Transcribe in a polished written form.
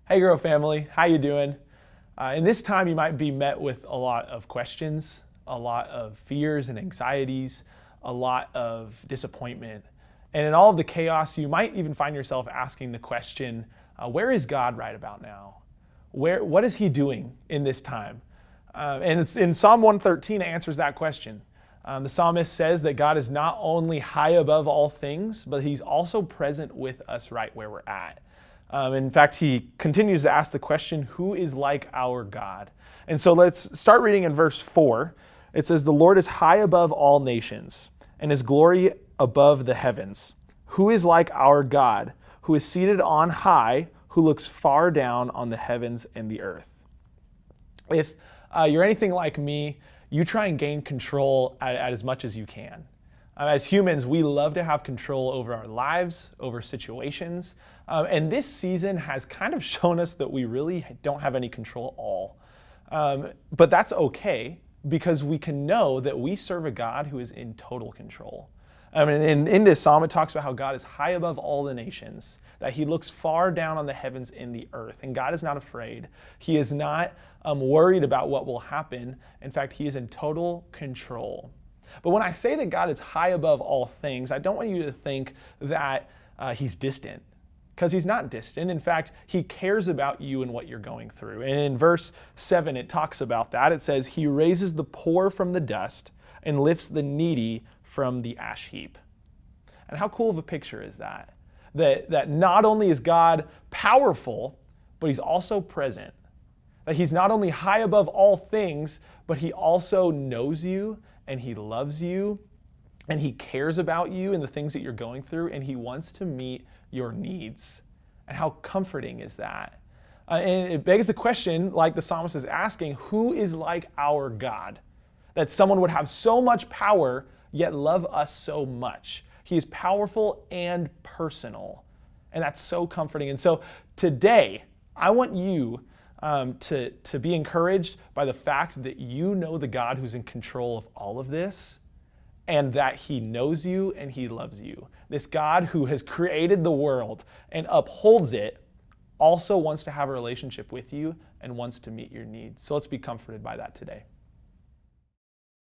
Hey Grow family, how you doing? In this time you might be met with a lot of questions, a lot of fears and anxieties, a lot of disappointment. And in all of the chaos, you might even find yourself asking the question, where is God right about now? What is he doing in this time? And it's in Psalm 113 it answers that question. The psalmist says that God is not only high above all things, but he's also present with us right where we're at. In fact, he continues to ask the question, who is like our God? And so let's start reading in verse 4. It says, the Lord is high above all nations, and his glory above the heavens. Who is like our God, who is seated on high, who looks far down on the heavens and the earth? If you're anything like me, you try and gain control at as much as you can. As humans, we love to have control over our lives, over situations. And this season has kind of shown us that we really don't have any control at all. But that's okay, because we can know that we serve a God who is in total control. I mean, in this psalm, it talks about how God is high above all the nations, that he looks far down on the heavens and the earth, and God is not afraid. He is not worried about what will happen. In fact, he is in total control. But when I say that God is high above all things, I don't want you to think that he's distant, because he's not distant. In fact, he cares about you and what you're going through. And in verse 7, it talks about that. It says, he raises the poor from the dust and lifts the needy from the ash heap. And how cool of a picture is that? That not only is God powerful, but he's also present. That he's not only high above all things, but he also knows you, and he loves you, and he cares about you and the things that you're going through, and he wants to meet your needs. And how comforting is that? And it begs the question, like the psalmist is asking, who is like our God? That someone would have so much power, yet love us so much. He is powerful and personal, and that's so comforting. And so today, I want you to be encouraged by the fact that you know the God who's in control of all of this, and that he knows you and he loves you. This God who has created the world and upholds it also wants to have a relationship with you and wants to meet your needs. So let's be comforted by that today.